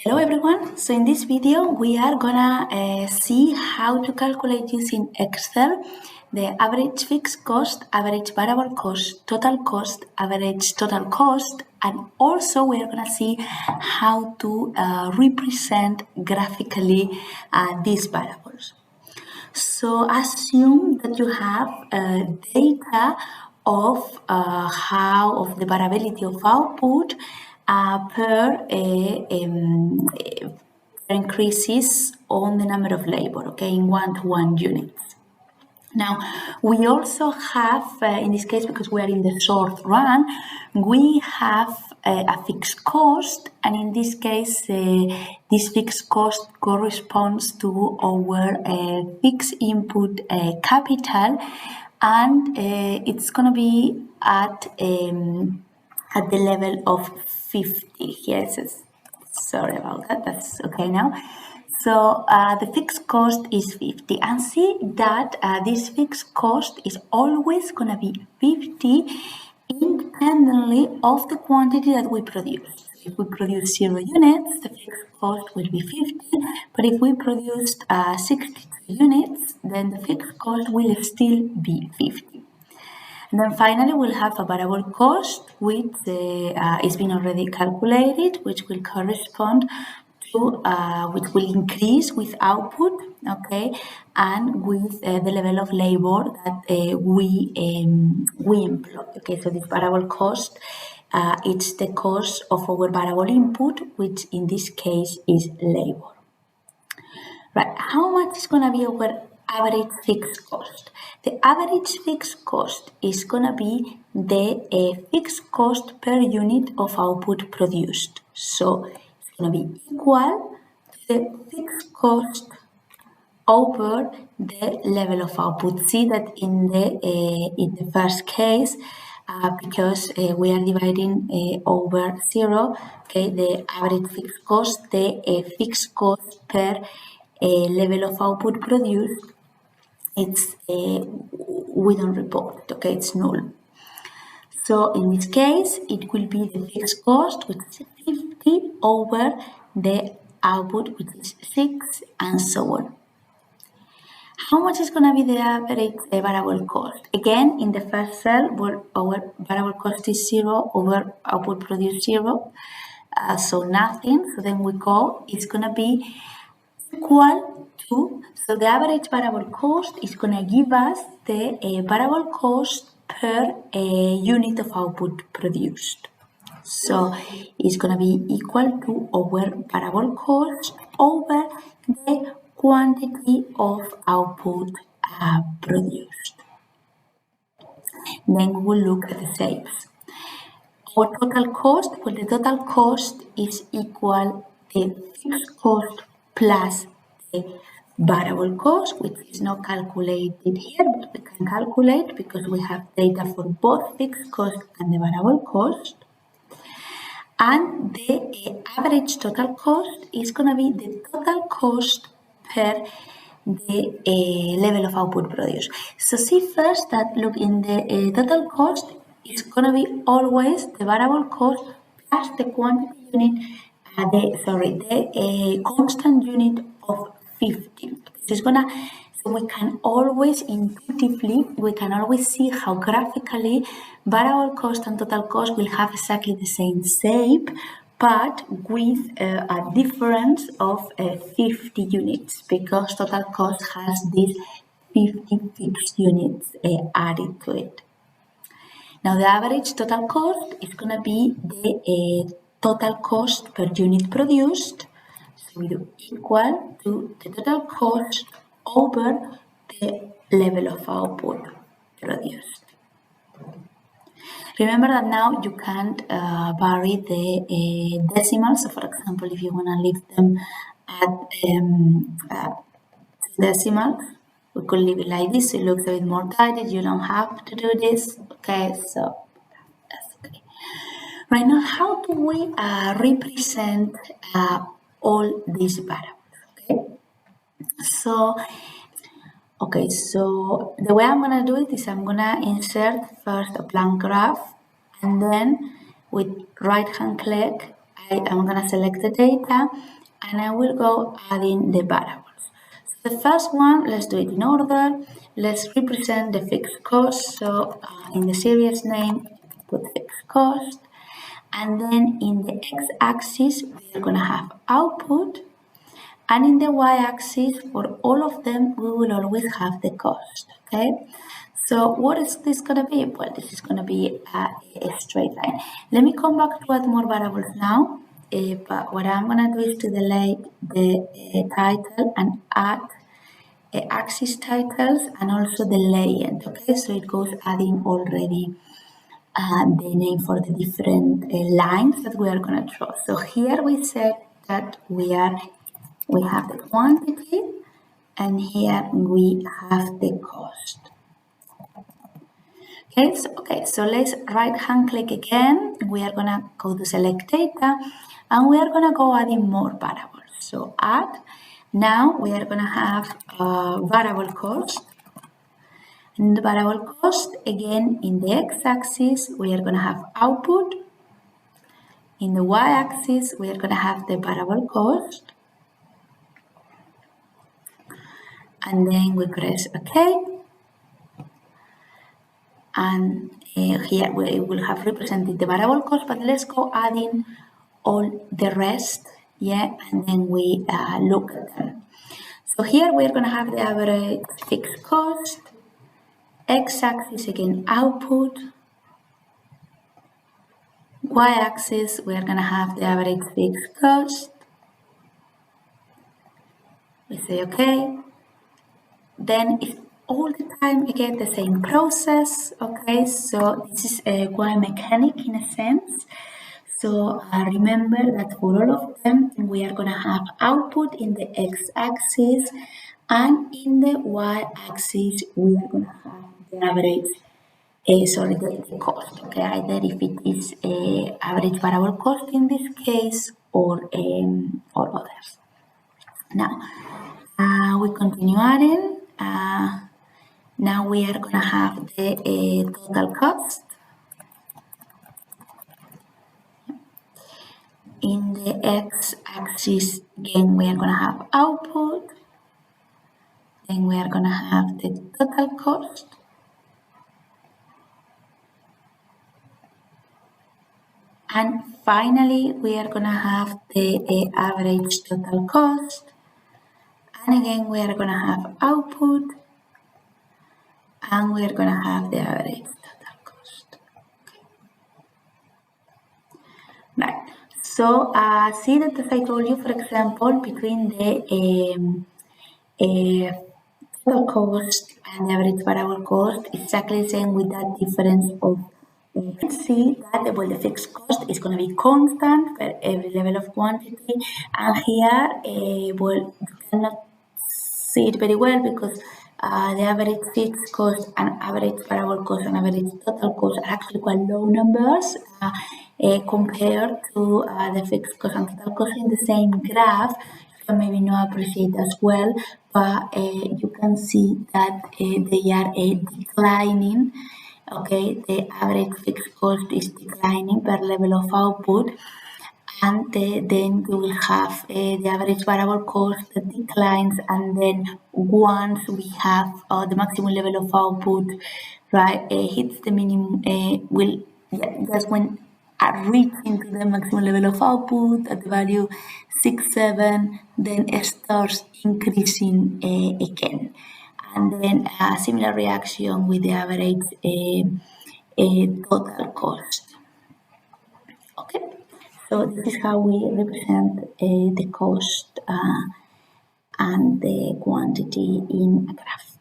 Hello everyone, so in this video we are gonna see how to calculate using Excel the average fixed cost, average variable cost, average total cost, and also we are gonna see how to represent graphically these variables. So assume that you have data of the variability of output per increases on the number of labor, okay, in one-to-one units. Now, we also have, in this case, because we are in the short run, we have a fixed cost, and in this case, this fixed cost corresponds to our fixed input capital, and it's going to be at the level of 50. Yes, sorry about that. That's okay now. So the fixed cost is 50, and see that this fixed cost is always going to be 50 independently of the quantity that we produce. If we produce 0 units, the fixed cost will be 50, but if we produced 62 units, then the fixed cost will still be 50. And then finally, we'll have a variable cost, which is been already calculated, which will correspond to, which will increase with output, okay, and with the level of labor that we employ. Okay, so this variable cost, it's the cost of our variable input, which in this case is labor. Right, how much is going to be our average fixed cost? The average fixed cost is going to be the fixed cost per unit of output produced. So it's going to be equal to the fixed cost over the level of output. See that in the first case, because we are dividing over 0, okay, the average fixed cost, the fixed cost per level of output produced, it's we don't report, okay, it's null. So in this case, it will be the fixed cost, which is 50 over the output, which is 6, and so on. How much is going to be the average variable cost? Again, in the first cell, where our variable cost is 0 over output produced 0, so nothing. So then we go, it's going to be equal to, so the average variable cost is going to give us the variable cost per unit of output produced. So it's going to be equal to our variable cost over the quantity of output produced. Then we'll look at the sales. Our total cost, well, the total cost is equal to the fixed cost plus the variable cost, which is not calculated here, but we can calculate because we have data for both fixed cost and the variable cost. And the average total cost is going to be the total cost per the level of output produced. So see first that, look, in the total cost, it's going to be always the variable cost plus the quantity unit, the constant unit of 50. It's gonna, so we can always intuitively, we can always see how graphically variable cost and total cost will have exactly the same shape, but with a difference of 50 units, because total cost has these 50 fixed units added to it. Now the average total cost is going to be the total cost per unit produced. So we do equal to the total cost over the level of output produced. Remember that now you can't vary the decimals. So for example, if you want to leave them at decimal, we could leave it like this. So it looks a bit more tidy. You don't have to do this. Okay, so that's okay. Right now, how do we represent all these variables? Okay, so the way I'm gonna do it is I'm gonna insert first a blank graph, and then with right-hand click, I am going to select the data and I will go adding the variables. So the first one, let's do it in order. Let's represent the fixed cost. So in the series name, put fixed cost. And then in the x-axis, we are going to have output. And in the y-axis, for all of them, we will always have the cost, okay? So what is this going to be? Well, this is going to be a straight line. Let me come back to add more variables now. But what I'm going to do is to delete the title and add axis titles and also the legend, okay? So it goes adding already the name for the different lines that we are going to draw. So here we said that we have the quantity and here we have the cost. Okay, so let's right hand click again. We are going to go to select data and we are going to go adding more variables. So add, now we are going to have variable cost. And the variable cost, again, in the x-axis, we are going to have output. In the y-axis, we are going to have the variable cost. And then we press OK. And here we will have represented the variable cost, but let's go adding all the rest, yeah, and then we look at them. So here we're going to have the average fixed cost, x-axis again output, y-axis we're going to have the average fixed cost. We say OK. Then if all the time we get the same process, okay, so this is quite mechanic in a sense. So remember that for all of them, we are going to have output in the x-axis and in the y-axis, we are going to have the average, the cost, okay, either if it is average variable cost in this case or others. Now, we continue adding. Now we are going to have the total cost. In the x-axis, again, we are going to have output. Then we are going to have the total cost. And finally, we are going to have the average total cost. And again, we are going to have output. And we are going to have the average total cost. Okay. Right. So see that as I told you, for example, between the total cost and the average variable cost, exactly the same with that difference of see that well, the fixed cost is going to be constant for every level of quantity, and here well, you cannot see it very well because the average fixed cost and average variable cost and average total cost are actually quite low numbers compared to the fixed cost and total cost in the same graph. You can maybe not appreciate as well, but you can see that they are declining. Okay, the average fixed cost is declining per level of output, and then we will have the average variable cost that declines, and then once we have the maximum level of output, right, hits the minimum, that's when reaching to the maximum level of output at the value 6, 7, then it starts increasing again. And then a similar reaction with the average total cost. Okay. So this is how we represent the cost and the quantity in a graph.